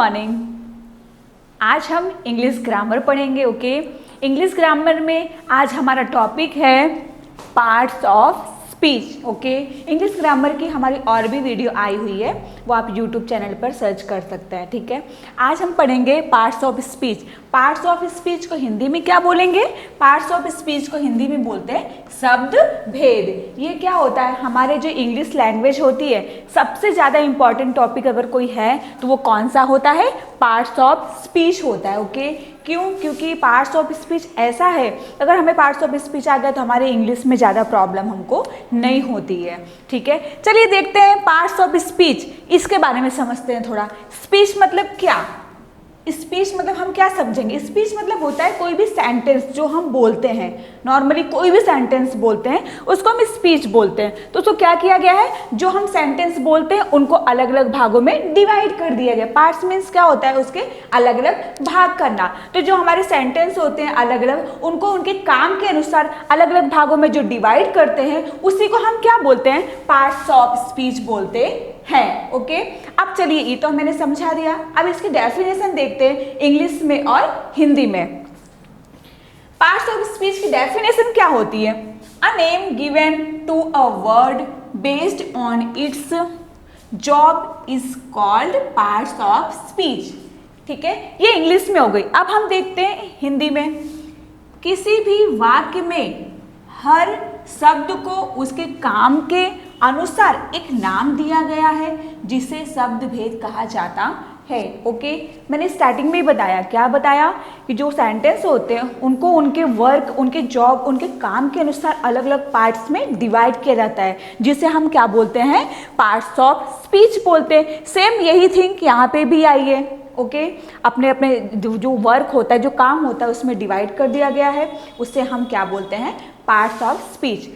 Morning. आज हम English grammar पढ़ेंगे। ओके, इंग्लिश ग्रामर में आज हमारा टॉपिक है parts of speech. Okay, English grammar की हमारी और भी वीडियो आई हुई है, वो आप यूट्यूब चैनल पर सर्च कर सकते हैं। ठीक है, आज हम पढ़ेंगे parts of speech. Parts of speech को हिंदी में क्या बोलेंगे? पार्ट्स ऑफ स्पीच को हिंदी में बोलते हैं शब्द भेद। ये क्या होता है? हमारे जो इंग्लिश लैंग्वेज होती है, सबसे ज़्यादा इंपॉर्टेंट टॉपिक अगर कोई है तो वो कौन सा होता है? पार्ट्स ऑफ स्पीच होता है। ओके, क्यों? क्योंकि पार्ट्स ऑफ स्पीच ऐसा है, अगर हमें पार्ट्स ऑफ स्पीच आ गया तो हमारे इंग्लिश में ज़्यादा प्रॉब्लम हमको नहीं होती है। ठीक है, चलिए देखते हैं पार्ट्स ऑफ स्पीच, इसके बारे में समझते हैं थोड़ा। स्पीच मतलब क्या? स्पीच मतलब हम क्या समझेंगे? स्पीच मतलब होता है कोई भी सेंटेंस जो हम बोलते हैं, नॉर्मली कोई भी सेंटेंस बोलते हैं उसको हम स्पीच बोलते हैं। तो उसको क्या किया गया है? जो हम सेंटेंस बोलते हैं उनको अलग अलग भागों में डिवाइड कर दिया गया। पार्ट्स मीन्स क्या होता है? उसके अलग अलग भाग करना। तो जो हमारे सेंटेंस होते हैं अलग अलग, उनको उनके काम के अनुसार अलग अलग भागों में जो डिवाइड करते हैं उसी को हम क्या बोलते हैं? पार्ट्स ऑफ स्पीच बोलते हैं। ओके, अब चलिए ये तो मैंने समझा दिया। अब इसकी डेफिनेशन देखते हैं इंग्लिश में और हिंदी में। पार्ट्स ऑफ स्पीच की डेफिनेशन क्या होती है? A name given to a word based on its job is called parts of speech. ठीक है, ये इंग्लिश में हो गई। अब हम देखते हैं हिंदी में। किसी भी वाक्य में हर शब्द को उसके काम के अनुसार एक नाम दिया गया है जिसे शब्द भेद कहा जाता है। ओके, मैंने स्टार्टिंग में ही बताया, क्या बताया? कि जो सेंटेंस होते हैं उनको उनके वर्क, उनके जॉब, उनके काम के अनुसार अलग अलग पार्ट्स में डिवाइड किया जाता है, जिसे हम क्या बोलते हैं? पार्ट्स ऑफ स्पीच बोलते हैं। सेम यही थिंग यहाँ पे भी आई है। ओके, अपने अपने जो वर्क होता है, जो काम होता है, उसमें डिवाइड कर दिया गया है, उससे हम क्या बोलते हैं? Parts of speech.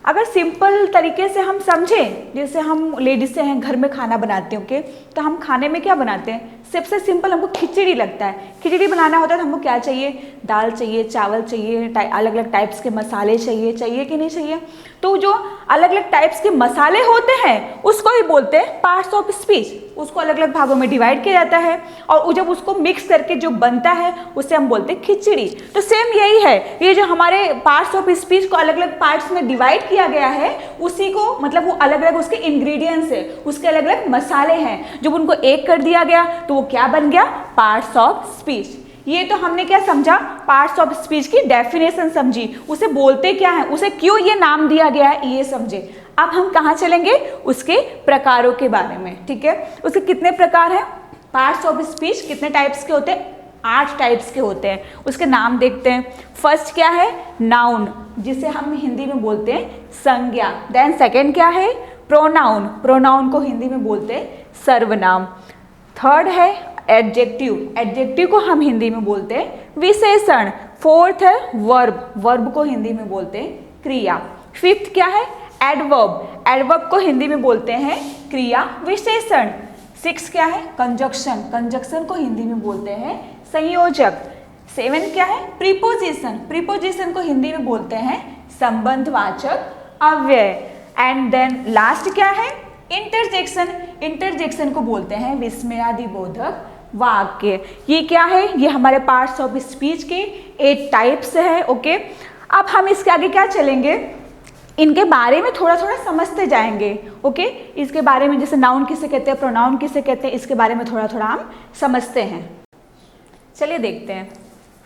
अगर सिंपल तरीके से हम समझें, जैसे हम लेडीज से हैं, घर में खाना बनाते हैं। ओके, तो हम खाने में क्या बनाते हैं? सबसे सिंपल हमको खिचड़ी लगता है। खिचड़ी बनाना होता है तो हमको क्या चाहिए? दाल चाहिए, चावल चाहिए, अलग अलग टाइप्स के मसाले चाहिए कि नहीं चाहिए? तो जो अलग अलग टाइप्स के मसाले होते हैं उसको ही बोलते हैं पार्ट्स ऑफ स्पीच। उसको अलग अलग भागों में डिवाइड किया जाता है और जब उसको मिक्स करके जो बनता है उसे हम बोलते हैं खिचड़ी। तो सेम यही है, ये जो हमारे पार्ट्स ऑफ स्पीच को अलग अलग पार्ट्स में डिवाइड किया गया है, उसी को मतलब वो अलग अलग उसके इंग्रेडिएंट्स है, उसके अलग अलग मसाले हैं। जब उनको एक कर दिया गया तो वो क्या बन गया? Parts of speech. ये तो हमने क्या समझा? पार्ट्स ऑफ स्पीच की डेफिनेशन समझी, उसे बोलते क्या है, उसे क्यों ये नाम दिया गया है, ये समझे। अब हम कहाँ चलेंगे? उसके प्रकारों के बारे में। ठीक है, उसके कितने प्रकार हैं? पार्ट्स ऑफ स्पीच कितने टाइप्स के होते हैं? 8 टाइप्स के होते हैं। उसके नाम देखते हैं। फर्स्ट क्या है? नाउन, जिसे हम हिंदी में बोलते हैं संज्ञा। देन सेकेंड क्या है? प्रोनाउन, प्रोनाउन को हिंदी में बोलते हैं सर्वनाम। थर्ड है एडजेक्टिव, एडजेक्टिव को हम हिंदी में बोलते हैं विशेषण। फोर्थ है वर्ब, वर्ब को हिंदी में बोलते हैं क्रिया। फिफ्थ क्या है? एडवर्ब, एडवर्ब को हिंदी में बोलते हैं क्रिया विशेषण। सिक्स क्या है? कंजक्शन, कंजक्शन को हिंदी में बोलते हैं संयोजक। सेवन क्या है? प्रीपोजिशन, प्रीपोजिशन को हिंदी में बोलते हैं संबंधवाचक अव्यय। एंड देन लास्ट क्या है? इंटरजेक्शन, इंटरजेक्शन को बोलते हैं विस्मयादिबोधक वाक्य। ये क्या है? ये हमारे पार्ट्स ऑफ स्पीच के 8 टाइप्स है। ओके, अब हम इसके आगे क्या चलेंगे? इनके बारे में थोड़ा थोड़ा समझते जाएंगे। ओके, इसके बारे में, जैसे नाउन किसे कहते हैं, प्रोनाउन किसे कहते हैं, इसके बारे में थोड़ा थोड़ा हम समझते हैं। चलिए देखते हैं।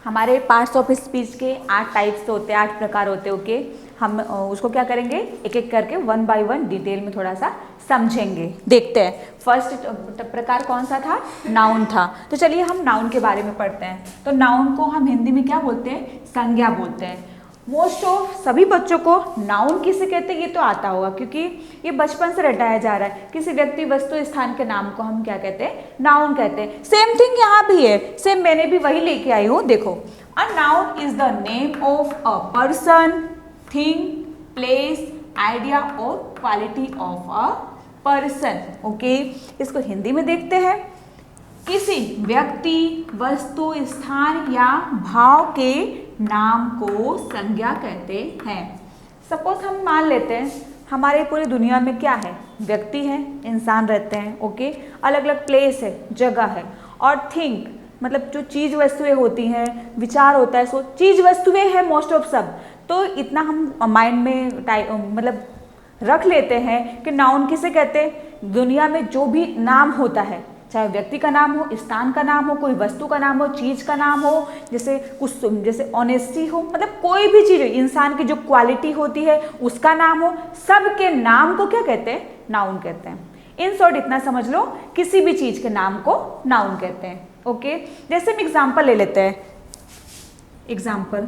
हमारे पार्ट्स ऑफ स्पीच के 8 टाइप्स होते हैं, 8 प्रकार होते हैं। ओके, हम उसको क्या करेंगे? एक एक करके 1 बाय 1 डिटेल में थोड़ा सा समझेंगे। देखते हैं फर्स्ट प्रकार कौन सा था? नाउन था। तो चलिए हम नाउन के बारे में पढ़ते हैं। तो नाउन को हम हिंदी में क्या बोलते हैं? संज्ञा बोलते हैं। मोस्ट ऑफ सभी बच्चों को नाउन किसे कहते हैं ये तो आता होगा, क्योंकि ये बचपन से रटाया जा रहा है। किसी व्यक्ति, वस्तु, स्थान के नाम को हम क्या कहते हैं? नाउन कहते हैं। सेम थिंग यहाँ भी है, सेम मैंने भी वही लेके आई हूँ। देखो, a noun is the name of a person, thing, place, idea और quality of a person. Okay, इसको हिंदी में देखते हैं। किसी व्यक्ति, वस्तु, स्थान या भाव के नाम को संज्ञा कहते हैं। सपोज हम मान लेते हैं हमारे पूरी दुनिया में क्या है? व्यक्ति है, इंसान रहते हैं। ओके, अलग अलग प्लेस है, जगह है, और थिंक मतलब जो चीज़ वस्तुएं होती हैं, विचार होता है, सो चीज़ वस्तुएं हैं मोस्ट ऑफ सब। तो इतना हम माइंड में मतलब रख लेते हैं कि नाउन किसे कहते हैं। दुनिया में जो भी नाम होता है, चाहे व्यक्ति का नाम हो, स्थान का नाम हो, कोई वस्तु का नाम हो, चीज़ का नाम हो, जैसे कुछ जैसे ऑनेस्टी हो, मतलब कोई भी चीज़ हो, इंसान की जो क्वालिटी होती है उसका नाम हो, सब के नाम को क्या कहते हैं? नाउन कहते हैं। इन शॉर्ट इतना समझ लो, किसी भी चीज़ के नाम को नाउन कहते हैं। ओके, जैसे हम एग्जाम्पल ले लेते हैं। एग्जाम्पल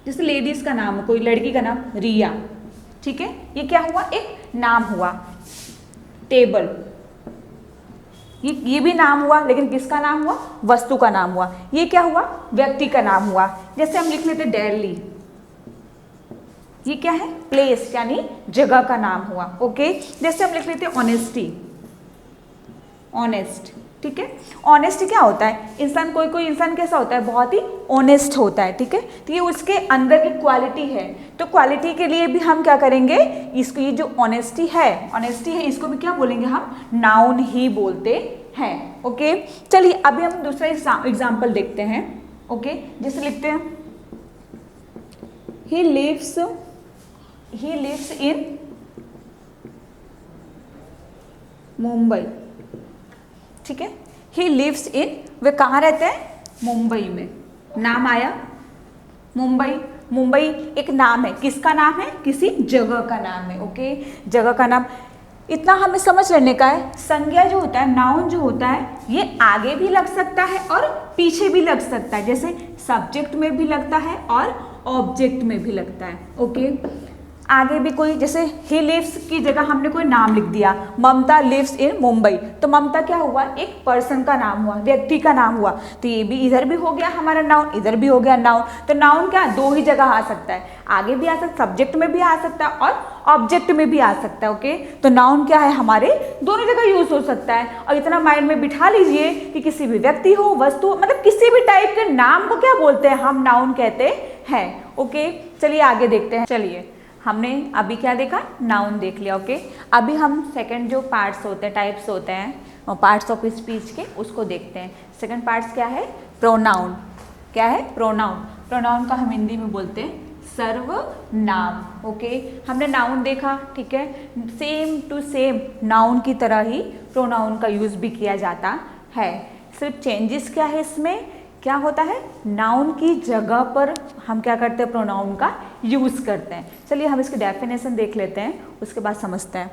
जैसे लेडीज का नाम, कोई लड़की का नाम रिया, ठीक है, ये क्या हुआ? एक नाम हुआ। टेबल, ये भी नाम हुआ, लेकिन किसका नाम हुआ? वस्तु का नाम हुआ। ये क्या हुआ? व्यक्ति का नाम हुआ। जैसे हम लिख लेते दिल्ली, ये क्या है? प्लेस यानी जगह का नाम हुआ। ओके, जैसे हम लिख लेते ऑनेस्टी, ऑनेस्ट, ठीक है। ऑनेस्ट क्या होता है? इंसान, कोई इंसान कैसा होता है? बहुत ही ऑनेस्ट होता है, ठीक है। तो ये उसके अंदर की क्वालिटी है। तो क्वालिटी के लिए भी हम क्या करेंगे? इसको, ये जो ऑनेस्टी है इसको भी क्या बोलेंगे? हम नाउन ही बोलते हैं। ओके, चलिए अभी हम दूसरा एग्जाम्पल देखते हैं। ओके, जैसे लिखते हैं ही लिव्स इन मुंबई, ठीक है। ही लिव्स इन, वे कहाँ रहते हैं? मुंबई में। नाम आया मुंबई। मुंबई एक नाम है, किसका नाम है? किसी जगह का नाम है। ओके, जगह का नाम। इतना हमें समझ लेने का है। संज्ञा जो होता है, नाउन जो होता है, ये आगे भी लग सकता है और पीछे भी लग सकता है। जैसे सब्जेक्ट में भी लगता है और ऑब्जेक्ट में भी लगता है। ओके, आगे भी कोई, जैसे ही लिव्स की जगह हमने कोई नाम लिख दिया, ममता लिव्स इन मुंबई, तो ममता क्या हुआ? एक पर्सन का नाम हुआ, व्यक्ति का नाम हुआ। तो ये भी इधर भी हो गया हमारा नाउन, इधर भी हो गया नाउन। तो नाउन क्या? दो ही जगह आ सकता है, आगे भी आ सकता, सब्जेक्ट में भी आ सकता है और ऑब्जेक्ट में भी आ सकता है। ओके, तो नाउन क्या है? हमारे दोनों जगह यूज हो सकता है। और इतना माइंड में बिठा लीजिए कि किसी भी व्यक्ति हो, वस्तु, मतलब किसी भी टाइप के नाम को क्या बोलते हैं? हम नाउन कहते हैं। ओके, चलिए आगे देखते हैं। चलिए, हमने अभी क्या देखा? नाउन देख लिया। ओके, अभी हम सेकंड जो पार्ट्स होते हैं, टाइप्स होते हैं पार्ट्स ऑफ स्पीच के, उसको देखते हैं। सेकंड पार्ट्स क्या है? प्रोनाउन। क्या है? प्रोनाउन। प्रोनाउन का हम हिंदी में बोलते हैं सर्वनाम। ओके, हमने नाउन देखा, ठीक है। सेम टू सेम नाउन की तरह ही प्रोनाउन का यूज भी किया जाता है। सिर्फ चेंजेस क्या है इसमें? क्या होता है? नाउन की जगह पर हम क्या करते हैं? प्रोनाउन का यूज करते हैं। चलिए हम इसकी डेफिनेशन देख लेते हैं, उसके बाद समझते हैं।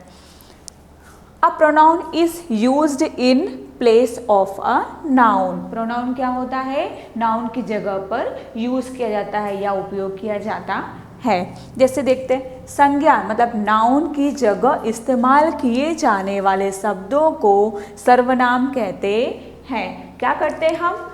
A pronoun is used in place of a noun. Pronoun क्या होता है? नाउन की जगह पर यूज किया जाता है या उपयोग किया जाता है। जैसे देखते हैं, संज्ञा मतलब नाउन की जगह इस्तेमाल किए जाने वाले शब्दों को सर्वनाम कहते हैं। क्या करते हैं हम?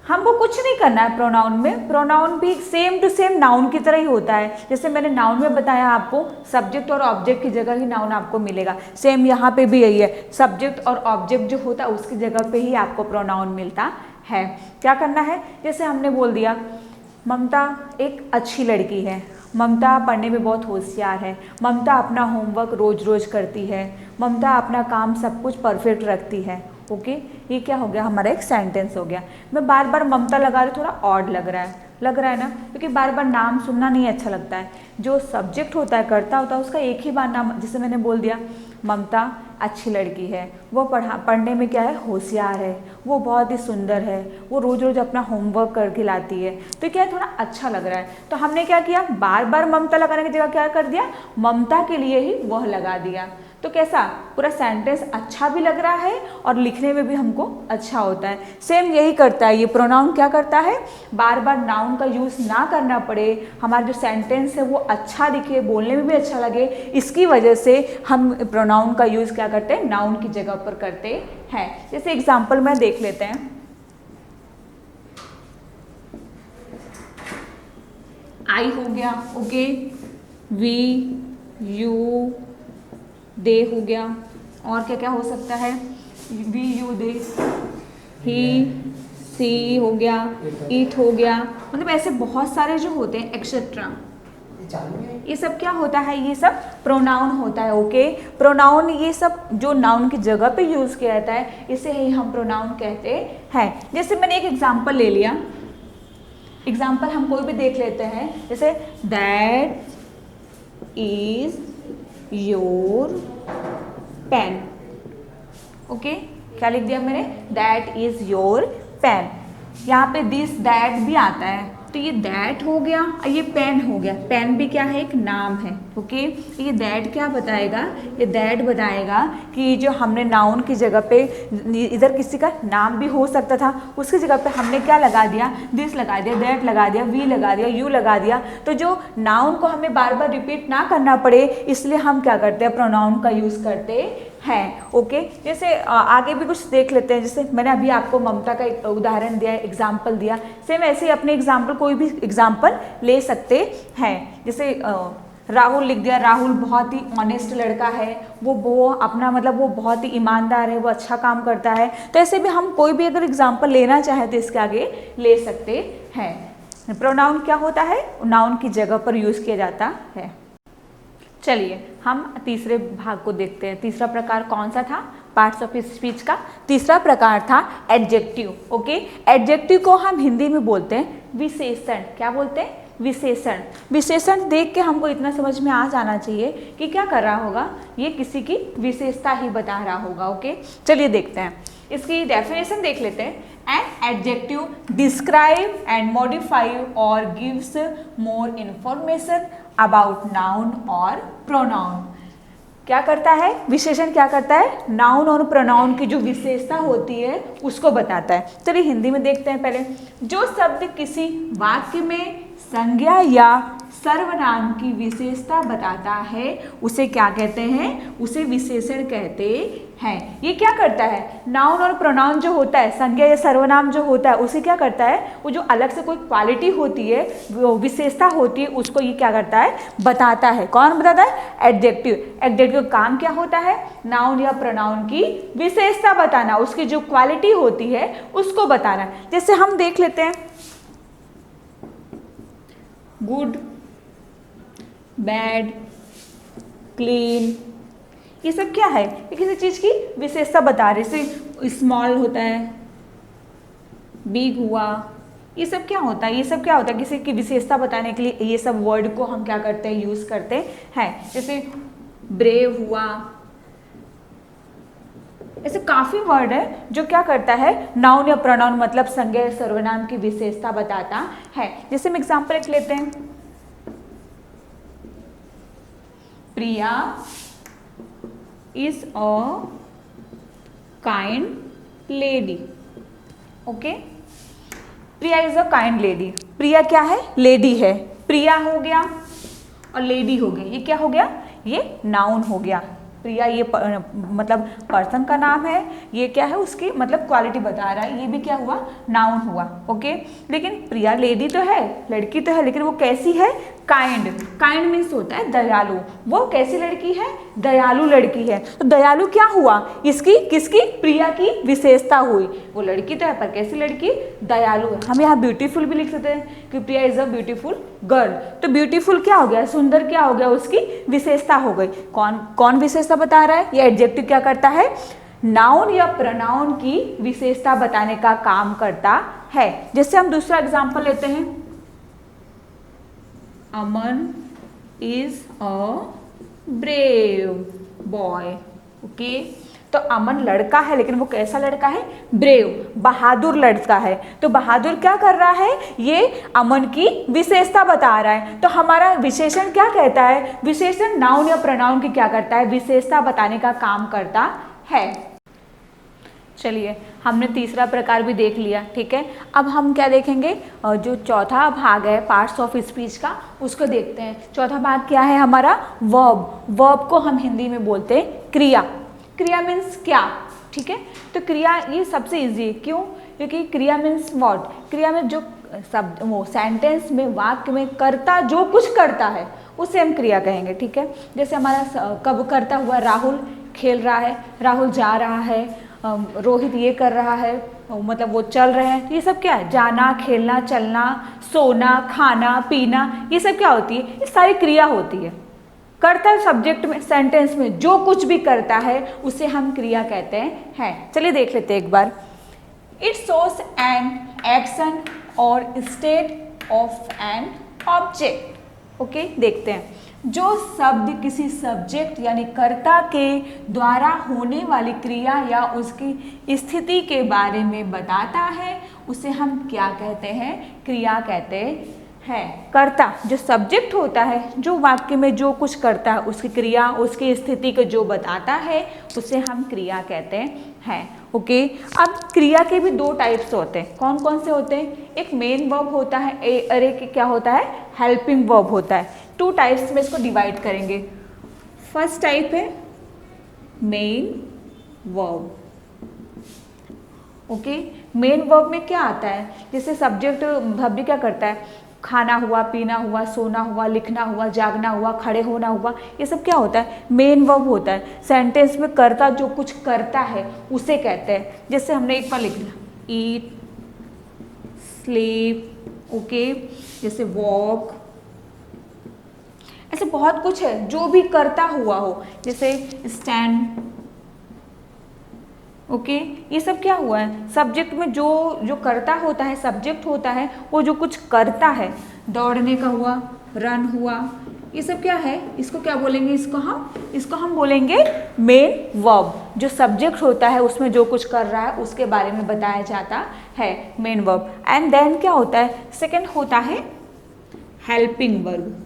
हमको कुछ नहीं करना है प्रोनाउन में। प्रोनाउन भी सेम टू सेम नाउन की तरह ही होता है। जैसे मैंने नाउन में बताया आपको, सब्जेक्ट और ऑब्जेक्ट की जगह ही नाउन आपको मिलेगा। सेम यहाँ पे भी यही है, सब्जेक्ट और ऑब्जेक्ट जो होता है उसकी जगह पे ही आपको प्रोनाउन मिलता है। क्या करना है? जैसे हमने बोल दिया ममता एक अच्छी लड़की है, ममता पढ़ने में बहुत होशियार है, ममता अपना होमवर्क रोज रोज करती है, ममता अपना काम सब कुछ परफेक्ट रखती है। ओके, ये क्या हो गया? हमारा एक सेंटेंस हो गया। मैं बार बार ममता लगा रही, थोड़ा ऑड लग रहा है ना, क्योंकि बार बार नाम सुनना नहीं अच्छा लगता है। जो सब्जेक्ट होता है, कर्ता होता है, उसका एक ही बार नाम, जैसे मैंने बोल दिया ममता अच्छी लड़की है, वो पढ़ने में क्या है? होशियार है, वो बहुत ही सुंदर है, वो रोज रोज अपना होमवर्क करके लाती है, तो क्या है? थोड़ा अच्छा लग रहा है। तो हमने क्या किया? बार बार ममता लगाने की जगह क्या कर दिया? ममता के लिए ही वह लगा दिया। तो कैसा? पूरा सेंटेंस अच्छा भी लग रहा है और लिखने में भी हमको अच्छा होता है। सेम यही करता है ये प्रोनाउन। क्या करता है? बार बार नाउन का यूज़ ना करना पड़े, हमारा जो सेंटेंस है वो अच्छा दिखे, बोलने में भी अच्छा लगे, इसकी वजह से हम प्रोनाउन का यूज़ क्या करते हैं? नाउन की जगह पर करते हैं। जैसे एग्जाम्पल में देख लेते हैं। आई हो गया, ओके, वी, यू, दे हो गया, और क्या क्या हो सकता है? वी, यू, दे, ही, सी हो गया, इट हो गया, मतलब ऐसे बहुत सारे जो होते हैं एक्सेट्रा। ये सब क्या होता है, ये सब प्रोनाउन होता है। ओके, प्रोनाउन ये सब जो नाउन की जगह पे यूज किया जाता है इसे ही हम प्रोनाउन कहते हैं। जैसे मैंने एक एग्जांपल ले लिया, एग्जांपल हम कोई भी देख लेते हैं, जैसे that is your pen. Okay, क्या लिख दिया मैंने, दैट इज योर पेन। यहाँ पे दिस दैट भी आता है, तो ये दैट हो गया और ये पेन हो गया। पेन भी क्या है, एक नाम है। ओके, ये दैट क्या बताएगा, ये दैट बताएगा कि जो हमने नाउन की जगह पे, इधर किसी का नाम भी हो सकता था, उसकी जगह पे हमने क्या लगा दिया, दिस लगा दिया, दैट लगा दिया, वी लगा दिया, यू लगा दिया। तो जो नाउन को हमें बार बार रिपीट ना करना पड़े इसलिए हम क्या करते हैं, प्रोनाउन का यूज़ करते हैं। ओके, जैसे आगे भी कुछ देख लेते हैं। जैसे मैंने अभी आपको ममता का एक उदाहरण दिया, एग्जाम्पल दिया, सेम ऐसे ही अपने एग्जाम्पल कोई भी एग्जाम्पल ले सकते हैं। जैसे राहुल लिख दिया, राहुल बहुत ही ऑनेस्ट लड़का है, वो अपना मतलब वो बहुत ही ईमानदार है, वो अच्छा काम करता है। तो ऐसे भी हम कोई भी अगर एग्जाम्पल लेना चाहें तो इसके आगे ले सकते हैं। प्रोनाउन क्या होता है, नाउन की जगह पर यूज़ किया जाता है। चलिए हम तीसरे भाग को देखते हैं। तीसरा प्रकार कौन सा था पार्ट्स ऑफ स्पीच का? तीसरा प्रकार था एडजेक्टिव। ओके, एडजेक्टिव को हम हिंदी में बोलते हैं विशेषण। क्या बोलते हैं? विशेषण। विशेषण देख के हमको इतना समझ में आ जाना चाहिए कि क्या कर रहा होगा, ये किसी की विशेषता ही बता रहा होगा। ओके, चलिए देखते हैं, इसकी डेफिनेशन देख लेते हैं। An adjective describe and modify और gives more information about noun और प्रोनाउन। क्या करता है विशेषण, क्या करता है, नाउन और प्रोनाउन की जो विशेषता होती है उसको बताता है। चलिए हिंदी में देखते हैं पहले। जो शब्द किसी वाक्य में संज्ञा या सर्वनाम की विशेषता बताता है उसे क्या कहते हैं, उसे विशेषण कहते हैं। ये क्या करता है, नाउन और प्रोनाउन जो होता है, संज्ञा या सर्वनाम जो होता है उसे क्या करता है, वो जो अलग से कोई क्वालिटी होती है, वो विशेषता होती है, उसको ये क्या करता है, बताता है। कौन बताता है? एडजेक्टिव। एडजेक्टिव का काम क्या होता है, नाउन या प्रोनाउन की विशेषता बताना, उसकी जो क्वालिटी होती है उसको बताना। जैसे हम देख लेते हैं गुड, बैड, क्लीन, ये सब क्या है, ये किसी चीज़ की विशेषता बता रहे। जैसे स्मॉल होता है, बिग हुआ, ये सब क्या होता है, ये सब क्या होता है, किसी की विशेषता बताने के लिए ये सब वर्ड को हम क्या करते हैं, यूज़ करते हैं। जैसे ब्रेव हुआ, ऐसे काफ़ी वर्ड है जो क्या करता है, नाउन या प्रोनाउन मतलब संज्ञा या सर्वनाम की विशेषता बताता है। जैसे हम एग्जाम्पल एक लेते हैं, Priya is a kind lady. Okay, Priya is a kind lady. Priya क्या है, लेडी है। प्रिया हो गया और लेडी हो गई, ये क्या हो गया, ये नाउन हो गया। प्रिया ये मतलब पर्सन का नाम है, ये क्या है, उसकी मतलब क्वालिटी बता रहा है, ये भी क्या हुआ, नाउन हुआ। ओके, लेकिन प्रिया लेडी तो है, लड़की तो है, लेकिन वो कैसी है, काइंड। काइंड मीन्स होता है दयालु। वो कैसी लड़की है, दयालु लड़की है। तो दयालु क्या हुआ, इसकी किसकी, प्रिया की विशेषता हुई। वो लड़की तो है पर कैसी लड़की, दयालु है। हम यहाँ ब्यूटीफुल भी लिख सकते हैं कि प्रिया इज अ ब्यूटीफुल गर्ल। तो ब्यूटीफुल क्या हो गया, सुंदर क्या हो गया, उसकी विशेषता हो गई। कौन विशेषता बता रहा है, ये एडजेक्टिव क्या करता है, नाउन या प्रोनाउन की विशेषता बताने का काम करता है। जैसे हम दूसरा एग्जांपल लेते हैं, Aman is a brave boy. Okay, तो अमन लड़का है लेकिन वो कैसा लड़का है, ब्रेव, बहादुर लड़का है। तो बहादुर क्या कर रहा है, ये अमन की विशेषता बता रहा है। तो हमारा विशेषण क्या कहता है, विशेषण नाउन या प्रोनाउन की क्या करता है, विशेषता बताने का काम करता है। चलिए हमने तीसरा प्रकार भी देख लिया, ठीक है। अब हम क्या देखेंगे, जो चौथा भाग है पार्ट्स ऑफ स्पीच का, उसको देखते हैं। चौथा भाग क्या है हमारा, वर्ब। वर्ब को हम हिंदी में बोलते हैं क्रिया। क्रिया मीन्स क्या, ठीक है। तो क्रिया ये सबसे इजी है, क्यों, क्योंकि क्रिया मीन्स व्हाट, क्रिया में जो शब्द वो सेंटेंस में, वाक्य में कर्ता जो कुछ करता है उसे हम क्रिया कहेंगे, ठीक है। जैसे हमारा कब करता हुआ, राहुल खेल रहा है, राहुल जा रहा है, रोहित ये कर रहा है, मतलब वो चल रहे हैं, तो ये सब क्या है, जाना, खेलना, चलना, सोना, खाना, पीना, ये सब क्या होती है, ये सारी क्रिया होती है। कर्ता सब्जेक्ट में, सेंटेंस में जो कुछ भी करता है उसे हम क्रिया कहते हैं। चलिए देख लेते हैं एक बार। इट शोज एन एक्शन और state of an object. Okay, देखते हैं। जो शब्द किसी सब्जेक्ट यानी कर्ता के द्वारा होने वाली क्रिया या उसकी स्थिति के बारे में बताता है उसे हम क्या कहते हैं, क्रिया कहते हैं। कर्ता जो सब्जेक्ट होता है, जो वाक्य में जो कुछ करता है उसकी क्रिया, उसकी स्थिति को जो बताता है उसे हम क्रिया कहते हैं। ओके, अब क्रिया के भी दो टाइप्स होते हैं। कौन कौन से होते हैं? एक मेन वर्ब होता है और एक क्या होता है, हेल्पिंग वर्ब होता है। टू टाइप्स में इसको डिवाइड करेंगे। फर्स्ट टाइप है main verb. Okay, main verb में क्या आता है, जैसे सब्जेक्ट भव्य क्या करता है, खाना हुआ, पीना हुआ, सोना हुआ, लिखना हुआ, जागना हुआ, खड़े होना हुआ, ये सब क्या होता है, मेन वर्ब होता है। सेंटेंस में कर्ता जो कुछ करता है उसे कहते हैं। जैसे हमने एक बार लिख लिया, ईट, स्लीप, ओके, जैसे वॉक, ऐसे बहुत कुछ है जो भी करता हुआ हो, जैसे स्टैंड। ओके, ये सब क्या हुआ है, सब्जेक्ट में जो करता होता है, सब्जेक्ट होता है, वो जो कुछ करता है, दौड़ने का हुआ, रन हुआ, ये सब क्या है, इसको क्या बोलेंगे, इसको हम बोलेंगे मेन वर्ब। जो सब्जेक्ट होता है उसमें जो कुछ कर रहा है उसके बारे में बताया जाता है, मेन वर्ब। एंड देन क्या होता है, सेकेंड होता है हेल्पिंग वर्ब।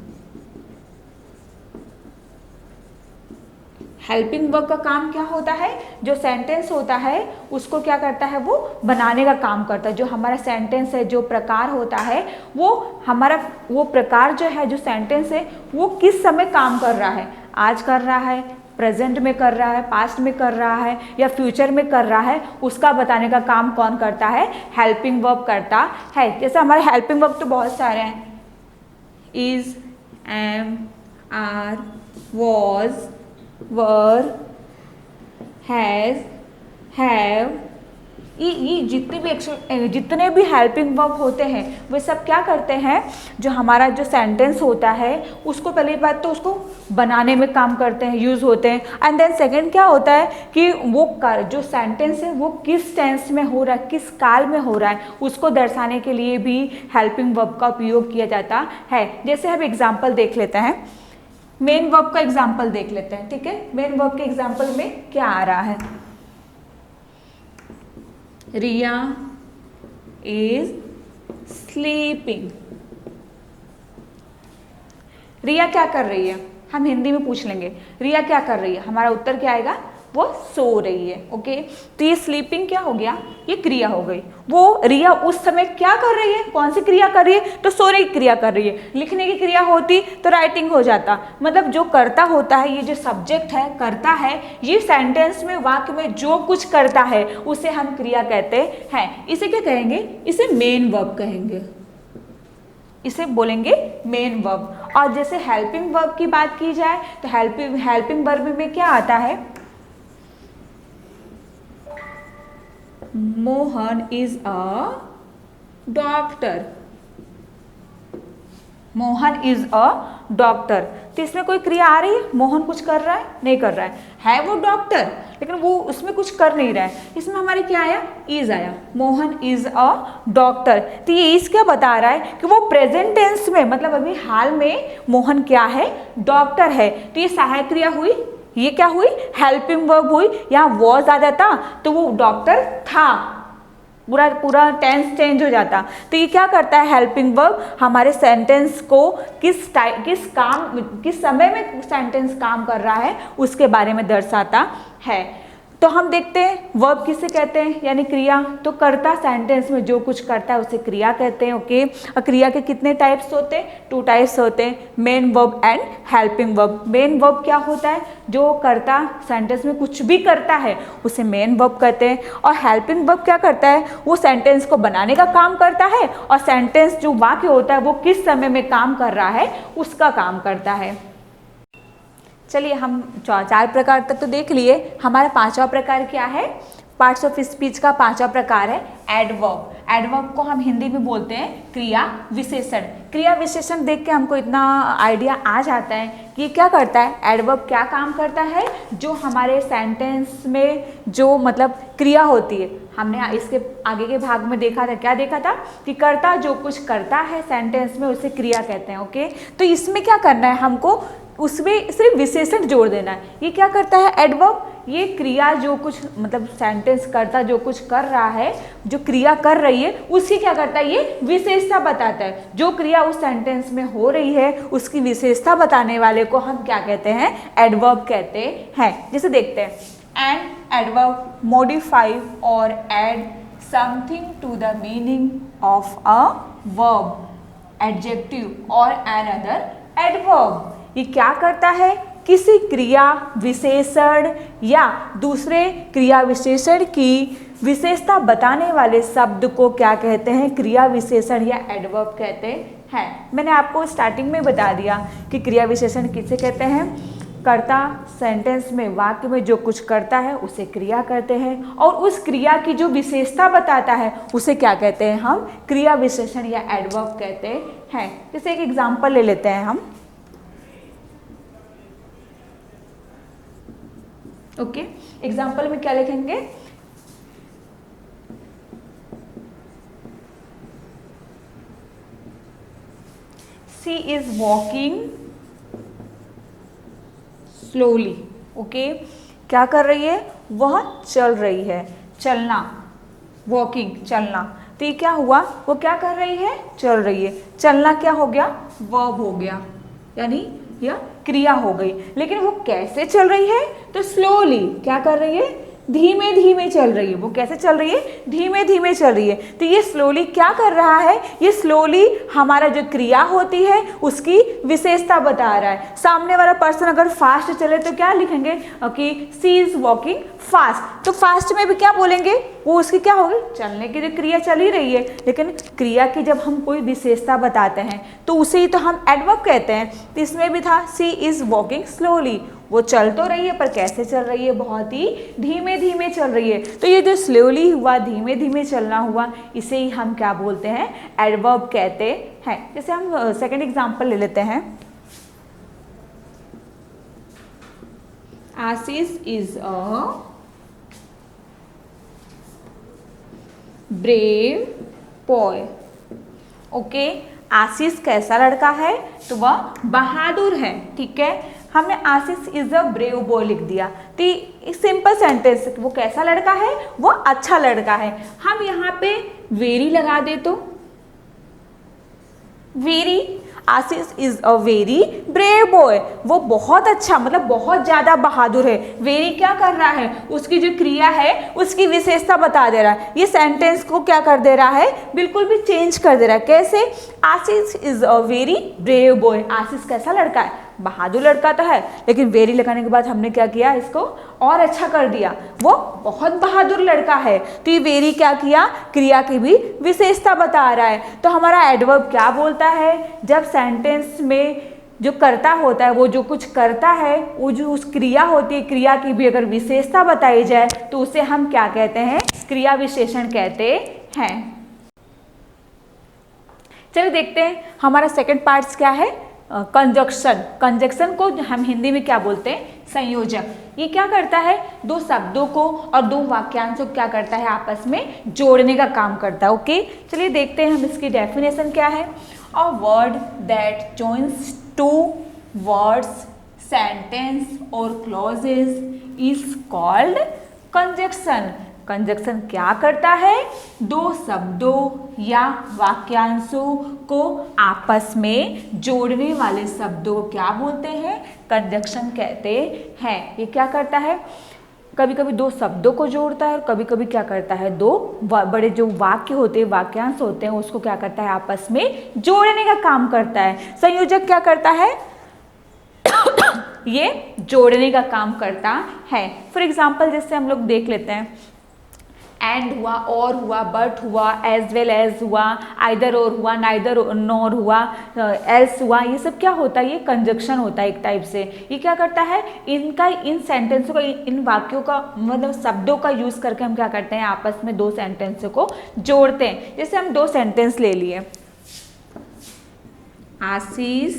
हेल्पिंग वर्ब का काम क्या होता है, जो सेंटेंस होता है उसको क्या करता है, वो बनाने का काम करता है। जो हमारा सेंटेंस है, जो प्रकार होता है, वो हमारा वो प्रकार जो है, जो सेंटेंस है, वो किस समय काम कर रहा है, आज कर रहा है, प्रेजेंट में कर रहा है, पास्ट में कर रहा है या फ्यूचर में कर रहा है, उसका बताने का काम कौन करता है, हेल्पिंग वर्ब करता है। जैसे हमारे हेल्पिंग वर्ब तो बहुत सारे हैं, is, am, are, was, were, has, have, ये जितने भी हेल्पिंग वर्ब होते हैं वे सब क्या करते हैं, जो हमारा जो सेंटेंस होता है उसको पहली बात तो उसको बनाने में काम करते हैं, यूज़ होते हैं। एंड देन सेकंड क्या होता है कि वो जो सेंटेंस है वो किस टेंस में हो रहा है, किस काल में हो रहा है, उसको दर्शाने के लिए भी हेल्पिंग वर्ब का उपयोग किया जाता है। जैसे हम एग्जाम्पल देख लेते हैं, मेन वर्ब का एग्जाम्पल देख लेते हैं। ठीक है, मेन वर्ब के एग्जाम्पल में क्या आ रहा है, रिया इज स्लीपिंग। रिया क्या कर रही है, हम हिंदी में पूछ लेंगे, रिया क्या कर रही है, हमारा उत्तर क्या आएगा, वो सो रही है। ओके, तो ये स्लीपिंग क्या हो गया, ये क्रिया हो गई। वो रिया उस समय क्या कर रही है, कौन सी क्रिया कर रही है, तो सोने की क्रिया कर रही है। लिखने की क्रिया होती तो राइटिंग हो जाता। मतलब जो करता होता है, ये जो सब्जेक्ट है, करता है, ये सेंटेंस में, वाक्य में जो कुछ करता है उसे हम क्रिया कहते हैं। इसे क्या कहेंगे, इसे मेन वर्ब कहेंगे, इसे बोलेंगे मेन वर्ब। और जैसे हेल्पिंग वर्ब की बात की जाए तो हेल्पिंग वर्ब में क्या आता है, Mohan is a doctor. Mohan is a doctor, तो इसमें कोई क्रिया आ रही है, मोहन कुछ कर रहा है, नहीं कर रहा है वो डॉक्टर, लेकिन वो उसमें कुछ कर नहीं रहा है। इसमें हमारे क्या आया, इज आया, मोहन इज अ डॉक्टर। तो ये इज क्या बता रहा है कि वो प्रेजेंट टेंस में, मतलब अभी हाल में मोहन क्या है, डॉक्टर है। तो ये सहायक क्रिया हुई, ये क्या हुई, हेल्पिंग वर्ब हुई। यहाँ वॉज आ जाता तो वो डॉक्टर था, पूरा टेंस चेंज हो जाता। तो ये क्या करता है, हेल्पिंग वर्ब हमारे सेंटेंस को किस समय में सेंटेंस काम कर रहा है उसके बारे में दर्शाता है। तो हम देखते हैं वर्ब किसे कहते हैं, यानी क्रिया। तो कर्ता सेंटेंस में जो कुछ करता है उसे क्रिया कहते हैं। ओके, और क्रिया के कितने टाइप्स होते हैं, 2 टाइप्स होते हैं, main verb and helping verb. Main verb क्या होता है, जो कर्ता सेंटेंस में कुछ भी करता है उसे मेन वर्ब कहते हैं। और हेल्पिंग वर्ब क्या करता है, वो सेंटेंस को बनाने का काम करता है, और सेंटेंस जो वाक्य होता है वो किस समय में काम कर रहा है उसका काम करता है। चलिए हम 4 प्रकार तक तो देख लिए, हमारा 5वां प्रकार क्या है, पार्ट्स ऑफ स्पीच का पांचवा प्रकार है एडवर्ब। एडवर्ब को हम हिंदी में बोलते हैं क्रिया विशेषण। क्रिया विशेषण देख के हमको इतना आइडिया आ जाता है कि क्या करता है, एडवर्ब क्या काम करता है, जो हमारे सेंटेंस में जो मतलब क्रिया होती है, हमने इसके आगे के भाग में देखा था, क्या देखा था कि कर्ता जो कुछ करता है सेंटेंस में उसे क्रिया कहते हैं। ओके, तो इसमें क्या करना है, हमको उसमें सिर्फ विशेषण जोड़ देना है। ये क्या करता है एडवर्ब, ये क्रिया जो कुछ मतलब सेंटेंस करता जो कुछ कर रहा है, जो क्रिया कर रही है उसकी क्या करता है, ये विशेषता बताता है। जो क्रिया उस सेंटेंस में हो रही है उसकी विशेषता बताने वाले को हम क्या कहते हैं, एडवर्ब कहते हैं। जैसे देखते हैं, an adverb modify or add something to the meaning of a verb, adjective or another adverb. ये क्या करता है, किसी क्रिया विशेषण या दूसरे क्रिया विशेषण की विशेषता बताने वाले शब्द को क्या कहते हैं, क्रिया विशेषण या एडवर्ब कहते हैं। मैंने आपको स्टार्टिंग में बता दिया कि क्रिया विशेषण किसे कहते हैं, कर्ता सेंटेंस में वाक्य में जो कुछ करता है उसे क्रिया कहते हैं, और उस क्रिया की जो विशेषता बताता है उसे क्या कहते हैं, हम क्रिया विशेषण या एडवर्ब कहते हैं। जैसे एक एग्जाम्पल ले लेते हैं हम। ओके, एग्जाम्पल में क्या लिखेंगे, she is walking slowly. Okay, क्या कर रही है, वह चल रही है, चलना, वॉकिंग चलना। तो ये क्या हुआ, वो क्या कर रही है, चल रही है। चलना क्या हो गया, वर्ब हो गया, यानी यह क्रिया हो गई। लेकिन वो कैसे चल रही है, तो स्लोली, क्या कर रही है, धीमे धीमे चल रही है। वो कैसे चल रही है, धीमे धीमे चल रही है। तो ये स्लोली क्या कर रहा है, ये स्लोली हमारा जो क्रिया होती है उसकी विशेषता बता रहा है। सामने वाला पर्सन अगर फास्ट चले तो क्या लिखेंगे कि सी इज वॉकिंग फास्ट। तो फास्ट में भी क्या बोलेंगे, वो उसकी क्या होगी, चलने की जो क्रिया चल ही रही है। लेकिन क्रिया की जब हम कोई विशेषता बताते हैं तो उसे ही तो हम एडवर्ब कहते हैं। तो इसमें भी था सी इज वॉकिंग स्लोली, वो चल तो रही है पर कैसे चल रही है, बहुत ही धीमे धीमे चल रही है। तो ये जो स्लोली हुआ, धीमे धीमे चलना हुआ, इसे ही हम क्या बोलते हैं, एडवर्ब कहते हैं। जैसे हम सेकंड एग्जांपल ले लेते हैं, Ashish is a brave boy. Okay, Ashish कैसा लड़का है, तो वह बहादुर है। ठीक है, हमने आशीष इज अ ब्रेव बॉय लिख दिया। तो एक सिंपल सेंटेंस, वो कैसा लड़का है, वो अच्छा लड़का है। हम यहाँ पे वेरी लगा दे तो very, Ashish is a very brave boy, वो बहुत अच्छा मतलब बहुत ज्यादा बहादुर है। वेरी क्या कर रहा है, उसकी जो क्रिया है उसकी विशेषता बता दे रहा है। ये सेंटेंस को क्या कर दे रहा है, बिल्कुल भी चेंज कर दे रहा है। कैसे, Ashish is a very brave boy, Ashish कैसा लड़का है, बहादुर लड़का तो है, लेकिन वेरी लगाने के बाद हमने क्या किया, इसको और अच्छा कर दिया, वो बहुत बहादुर लड़का है। तो ये वेरी क्या किया, क्रिया की भी विशेषता बता रहा है। तो हमारा एडवर्ब क्या बोलता है, जब सेंटेंस में जो कर्ता होता है, वो जो कुछ करता है, वो जो उस क्रिया होती है, क्रिया की भी अगर विशेषता बताई जाए तो उसे हम क्या कहते हैं, क्रिया विशेषण कहते हैं। चलिए देखते हैं हमारा सेकंड पार्ट्स क्या है, कंजक्शन। कंजक्शन को हम हिंदी में क्या बोलते हैं, संयोजक। ये क्या करता है, दो शब्दों को और दो वाक्यांशों को क्या करता है, आपस में जोड़ने का काम करता है। ओके, चलिए देखते हैं हम इसकी डेफिनेशन क्या है। A word that joins two words, sentence और clauses is called conjunction. Conjunction क्या करता है, दो शब्दों या वाक्यांशों को आपस में जोड़ने वाले शब्दों को क्या बोलते हैं, कंजक्शन कहते हैं। ये क्या करता है, कभी कभी दो शब्दों को जोड़ता है और कभी कभी क्या करता है, दो बड़े जो वाक्य होते हैं, वाक्यांश होते हैं, उसको क्या करता है, आपस में जोड़ने का काम करता है। संयोजक क्या करता है ये जोड़ने का काम करता है। फॉर एग्जाम्पल जैसे हम लोग देख लेते हैं, एंड हुआ, और हुआ, बट हुआ, एज वेल एज हुआ, आइदर और हुआ, नाइदर नॉर हुआ, एल्स हुआ, ये सब क्या होता है, ये कंजक्शन होता है एक टाइप से। ये क्या करता है, इनका इन सेंटेंसों का, इन वाक्यों का मतलब शब्दों का यूज करके हम क्या करते हैं, आपस में दो सेंटेंसों को जोड़ते हैं। जैसे हम दो सेंटेंस ले लिए, Ashish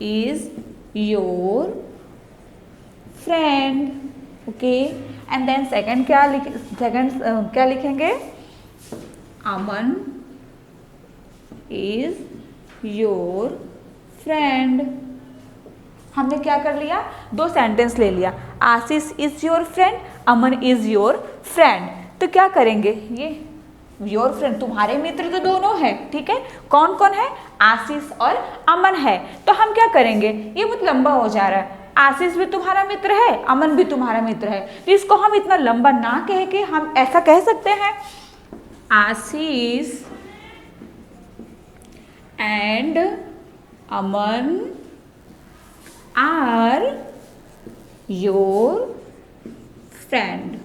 is your friend, okay, and then second क्या लिखेंगे, अमन इज योर फ्रेंड। हमने क्या कर लिया, दो सेंटेंस ले लिया, Ashish is your friend, Aman is your friend. तो क्या करेंगे, ये योर फ्रेंड, तुम्हारे मित्र तो दोनों है, ठीक है, कौन कौन है, आशीष और अमन है। तो हम क्या करेंगे, ये बहुत लंबा हो जा रहा है, आशीष भी तुम्हारा मित्र है, अमन भी तुम्हारा मित्र है, तो इसको हम इतना लंबा ना कह के हम ऐसा कह सकते हैं, Ashish and Aman are your friend.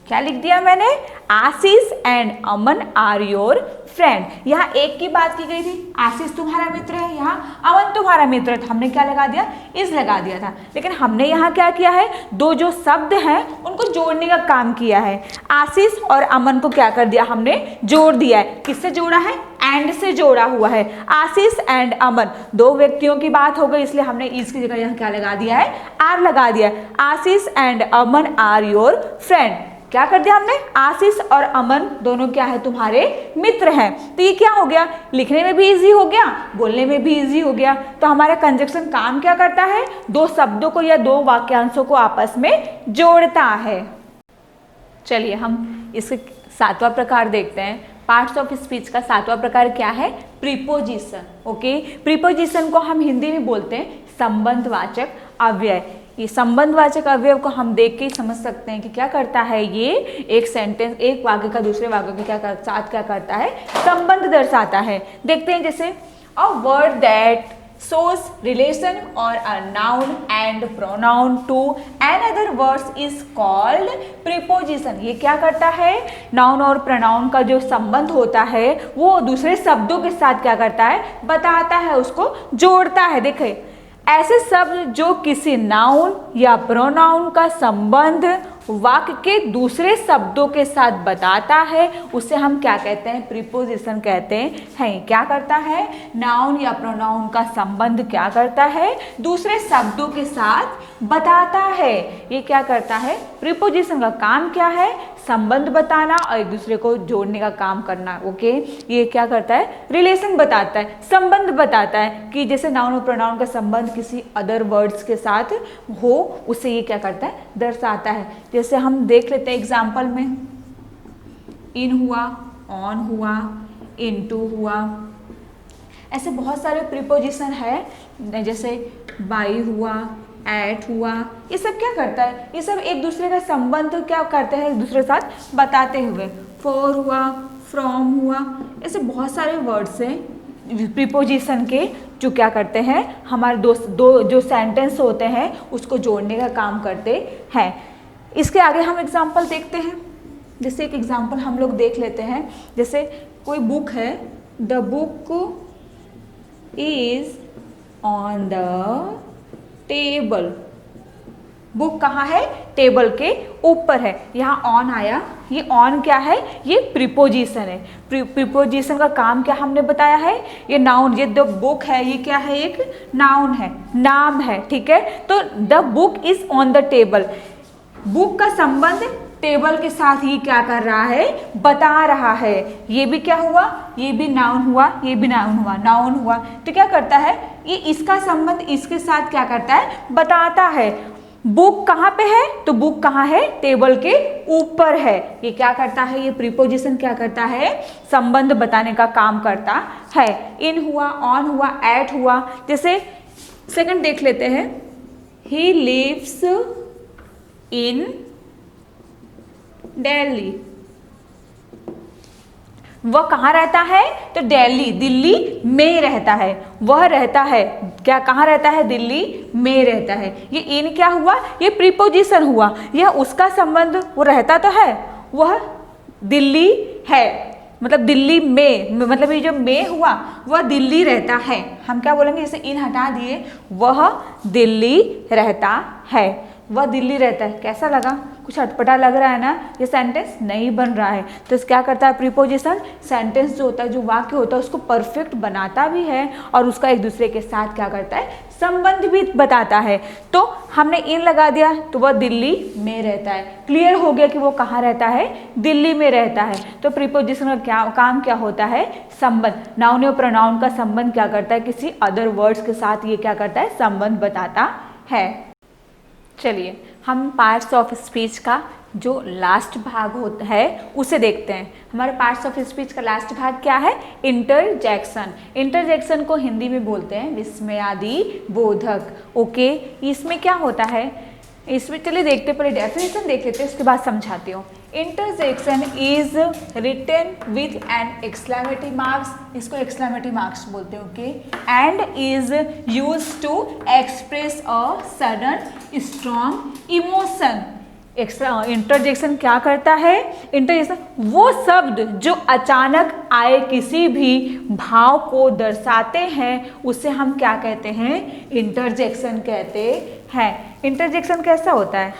क्या लिख दिया मैंने, Ashish and Aman are your friend. यहाँ एक की बात की गई थी, आशीष तुम्हारा मित्र है, यहाँ अमन तुम्हारा मित्र है, तो हमने क्या लगा दिया, इज लगा दिया था। लेकिन हमने यहाँ क्या किया है, दो जो शब्द हैं उनको जोड़ने का काम किया है। आशीष और अमन को क्या कर दिया, हमने जोड़ दिया है। किससे जोड़ा है, एंड से जोड़ा हुआ है। आशीष एंड अमन दो व्यक्तियों की बात हो गई, इसलिए हमने इज की जगह यहाँ क्या लगा दिया है, आर लगा दिया है। Ashish and Aman are your friend. क्या कर दिया हमने, आशीष और अमन दोनों क्या है, तुम्हारे मित्र हैं। तो ये क्या हो गया, लिखने में भी इजी हो गया, बोलने में भी इजी हो गया। तो हमारा कंजक्शन काम क्या करता है, दो शब्दों को या दो वाक्यांशों को आपस में जोड़ता है। चलिए हम इसके सातवां प्रकार देखते हैं। पार्ट्स ऑफ स्पीच का सातवां प्रकार क्या है, प्रीपोजिशन। ओके, प्रीपोजिशन को हम हिंदी में बोलते हैं संबंधवाचक अव्यय। ये संबंधवाचक अवयव को हम देख के ही समझ सकते हैं कि क्या करता है, ये एक सेंटेंस, एक वाक्य का दूसरे वाक्य के साथ क्या करता है, संबंध दर्शाता है। देखते हैं, जैसे अ word that shows relation or a noun and pronoun to another words is called preposition। ये क्या करता है, नाउन और प्रोनाउन का जो संबंध होता है वो दूसरे शब्दों के साथ क्या करता है, बताता है, उसको जोड़ता है। देखें, ऐसे शब्द जो किसी नाउन या प्रोनाउन का संबंध वाक्य के दूसरे शब्दों के साथ बताता है, उसे हम क्या कहते हैं, प्रीपोजिशन कहते हैं। क्या करता है, नाउन या प्रोनाउन का संबंध क्या करता है, दूसरे शब्दों के साथ बताता है। ये क्या करता है, प्रीपोजिशन का काम क्या है, संबंध बताना और एक दूसरे को जोड़ने का काम करना। ओके, ये क्या करता है, रिलेशन बताता है, संबंध बताता है कि जैसे नाउन और प्रोनाउन का संबंध किसी अदर वर्ड्स के साथ हो, उसे ये क्या करता है, दर्शाता है। जैसे हम देख लेते हैं एग्जाम्पल में, इन हुआ, ऑन हुआ, इनटू हुआ, ऐसे बहुत सारे प्रीपोजिशन है, जैसे बाई हुआ, एट हुआ। ये सब क्या करता है, ये सब एक दूसरे का संबंध क्या करते हैं, एक दूसरे के साथ बताते हुए। फॉर हुआ, फ्रॉम हुआ, ऐसे बहुत सारे वर्ड्स हैं प्रीपोजिशन के जो क्या करते हैं, हमारे दो जो सेंटेंस होते हैं उसको जोड़ने का काम करते हैं। इसके आगे हम एग्जाम्पल देखते हैं। जैसे एक एग्जाम्पल हम लोग देख लेते हैं, जैसे कोई बुक है, the book is on the table. Book कहाँ है, टेबल के ऊपर है। यहाँ ऑन आया, ये ऑन क्या है, ये प्रीपोजिशन है। प्रीपोजिशन का काम क्या हमने बताया है, ये नाउन, ये द बुक है, ये क्या है, एक नाउन है, नाम है, ठीक है। तो the book is on the table, book का संबंध टेबल के साथ ही क्या कर रहा है, बता रहा है। ये भी क्या हुआ, ये भी नाउन हुआ, ये भी नाउन हुआ, नाउन हुआ। तो क्या करता है, ये इसका संबंध इसके साथ क्या करता है, बताता है। बुक कहाँ पे है, तो बुक कहाँ है, टेबल के ऊपर है। ये क्या करता है, ये प्रीपोजिशन क्या करता है, संबंध बताने का काम करता है। इन हुआ, ऑन हुआ, एट हुआ। जैसे सेकंड देख लेते हैं, ही लिव्स इन दिल्ली। वह कहाँ रहता है, तो दिल्ली, दिल्ली में रहता है। वह रहता है क्या कहाँ रहता है, दिल्ली में रहता है। ये इन क्या हुआ, ये प्रीपोजिशन हुआ, यह उसका संबंध, वो रहता तो है, वह दिल्ली है, मतलब दिल्ली में, मतलब ये जो में हुआ वह दिल्ली रहता है। हम क्या बोलेंगे, जैसे इन हटा दिए, वह दिल्ली रहता है, वह दिल्ली रहता है। कैसा लगा, कुछ अटपटा लग रहा है ना, ये सेंटेंस नहीं बन रहा है। तो क्या करता है प्रीपोजिशन, सेंटेंस जो होता है, जो वाक्य होता है उसको परफेक्ट बनाता भी है और उसका एक दूसरे के साथ क्या करता है, संबंध भी बताता है। तो हमने इन लगा दिया तो वह दिल्ली में रहता है, क्लियर हो गया कि वो कहाँ रहता है, दिल्ली में रहता है। तो प्रीपोजिशन का क्या काम क्या होता है, संबंध। नाउन और प्रोनाउन का संबंध क्या करता है, किसी अदर वर्ड्स के साथ ये क्या करता है, संबंध बताता है। चलिए हम पार्ट्स ऑफ स्पीच का जो लास्ट भाग होता है उसे देखते हैं। हमारे पार्ट्स ऑफ स्पीच का लास्ट भाग क्या है, इंटरजेक्शन। इंटरजेक्शन को हिंदी में बोलते हैं विस्मयादि बोधक। ओके, इसमें क्या होता है, इसमें चलिए देखते, पहले डेफिनेशन देख लेते हैं, उसके बाद समझाती हूँ। Interjection is written with an exclamatory marks, इसको एक्सक्लेमेटरी मार्क्स बोलते हैं। Okay, and is use to express a sudden strong emotion. Interjection क्या करता है, इंटरजेक्शन वो शब्द जो अचानक आए किसी भी भाव को दर्शाते हैं, उसे हम क्या कहते हैं, इंटरजेक्शन कहते हैं। इंटरजेक्शन कैसा होता है,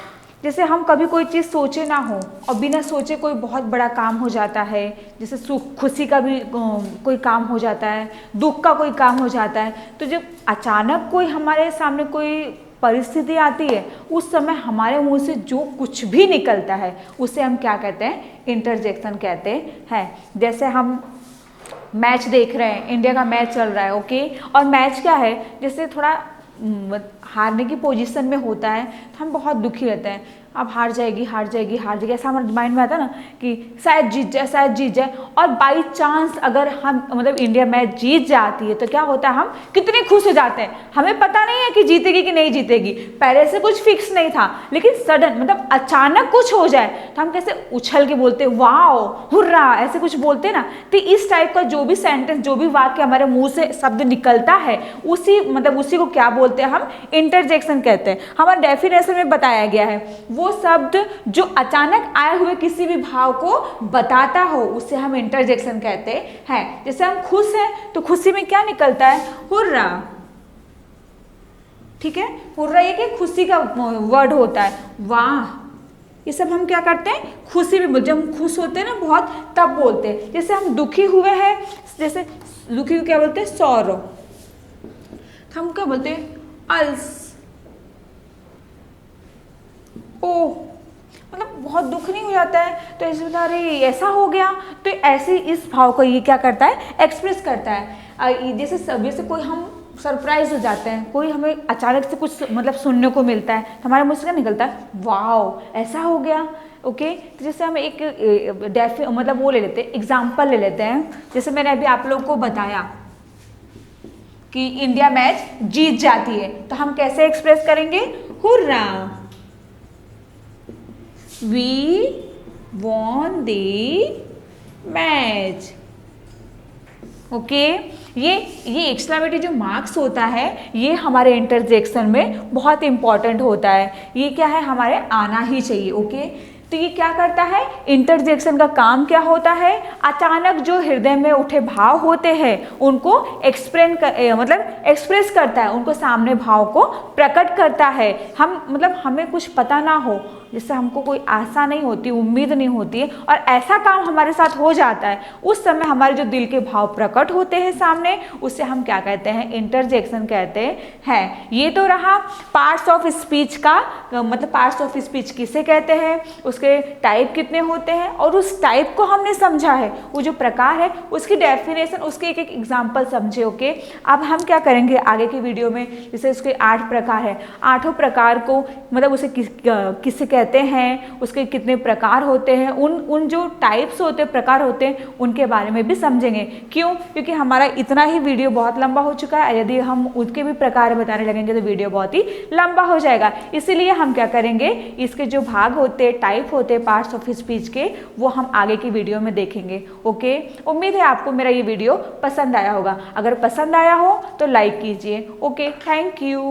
जैसे हम कभी कोई चीज़ सोचे ना हो और बिना सोचे कोई बहुत बड़ा काम हो जाता है, जैसे सुख खुशी का भी कोई काम हो जाता है, दुख का कोई काम हो जाता है। तो जब अचानक कोई हमारे सामने कोई परिस्थिति आती है, उस समय हमारे मुंह से जो कुछ भी निकलता है उसे हम क्या कहते हैं, इंटरजेक्शन कहते हैं। जैसे हम मैच देख रहे हैं, इंडिया का मैच चल रहा है, ओके, और मैच क्या है, जैसे थोड़ा हारने की पोजीशन में होता है तो हम बहुत दुखी रहते हैं, अब हार जाएगी हार जाएगी हार जाएगी, ऐसा हमारे माइंड में आता है ना कि शायद जीत जाए शायद जीत जाए। और बाई चांस अगर हम मतलब इंडिया मैच जीत जाती है तो क्या होता है, हम कितने खुश हो जाते हैं। हमें पता नहीं है कि जीतेगी कि नहीं जीतेगी, पहले से कुछ फिक्स नहीं था, लेकिन सडन मतलब अचानक कुछ हो जाए तो हम कैसे उछल के बोलते हैं, वाओ हुर्रा, ऐसे कुछ बोलते हैं ना। तो इस टाइप का जो भी सेंटेंस, जो भी वाक्य हमारे मुंह से शब्द निकलता है, उसी को क्या बोलते हैं, हम इंटरजेक्शन कहते हैं। हमारे डेफिनेशन में बताया गया है, वो शब्द जो अचानक आए हुए किसी भी भाव को बताता हो उसे हम इंटरजेक्शन कहते हैं। जैसे हम खुश हैं तो खुशी में क्या निकलता है, हुर्रा, ठीक है, हुर्रा ये कि खुशी का वर्ड होता है, वाह, ये सब हम क्या करते हैं, खुशी में, जब हम खुश होते हैं ना बहुत, तब बोलते हैं। जैसे हम दुखी हुए हैं, जैसे दुखी क्या बोलते हैं, सौरो, हम क्या बोलते हैं, अल्स, ओह, मतलब बहुत दुख नहीं हो जाता है तो ऐसे बता रहे ऐसा हो गया, तो ऐसे इस भाव को ये क्या करता है, एक्सप्रेस करता है। जैसे सभी से कोई हम सरप्राइज हो जाते हैं, कोई हमें अचानक से कुछ मतलब सुनने को मिलता है तो हमारे मुंह से क्या निकलता है, वाओ ऐसा हो गया। ओके, तो जैसे हम एक मतलब वो ले लेते हैं, एग्जाम्पल ले लेते हैं। जैसे मैंने अभी आप लोगों को बताया कि इंडिया मैच जीत जाती है तो हम कैसे एक्सप्रेस करेंगे, hurrah, we won the match. Okay, ये एक्सक्लेमेटरी जो मार्क्स होता है ये हमारे इंटरजेक्शन में बहुत इंपॉर्टेंट होता है। ये क्या है, हमारे आना ही चाहिए। ओके, तो ये क्या करता है, इंटरजेक्शन का काम क्या होता है, अचानक जो हृदय में उठे भाव होते हैं उनको एक्सप्रेस करता है, उनको सामने भाव को प्रकट करता है। हम मतलब हमें कुछ पता ना हो, जिससे हमको कोई आशा नहीं होती, उम्मीद नहीं होती है, और ऐसा काम हमारे साथ हो जाता है, उस समय हमारे जो दिल के भाव प्रकट होते हैं सामने, उससे हम क्या कहते हैं, इंटरजेक्शन कहते हैं। ये तो रहा पार्ट्स ऑफ स्पीच का, मतलब पार्ट्स ऑफ स्पीच किसे कहते हैं, उसके टाइप कितने होते हैं, और उस टाइप को हमने समझा है, वो जो प्रकार है उसकी डेफिनेशन, उसके एक एक एग्जाम्पल समझे। ओके, अब हम क्या करेंगे आगे की वीडियो में, जैसे उसके 8 प्रकार है, 8 प्रकार को मतलब उसे किससे कहते हैं, उसके कितने प्रकार होते हैं, उन जो टाइप्स होते हैं, प्रकार होते हैं, उनके बारे में भी समझेंगे। क्यों? क्योंकि हमारा इतना ही वीडियो बहुत लंबा हो चुका है, यदि हम उसके भी प्रकार बताने लगेंगे तो वीडियो बहुत ही लंबा हो जाएगा। इसीलिए हम क्या करेंगे, इसके जो भाग होते हैं, टाइप होते हैं पार्ट्स ऑफ स्पीच के, वो हम आगे की वीडियो में देखेंगे। ओके, उम्मीद है आपको मेरा ये वीडियो पसंद आया होगा। अगर पसंद आया हो तो लाइक कीजिए। Okay, thank you.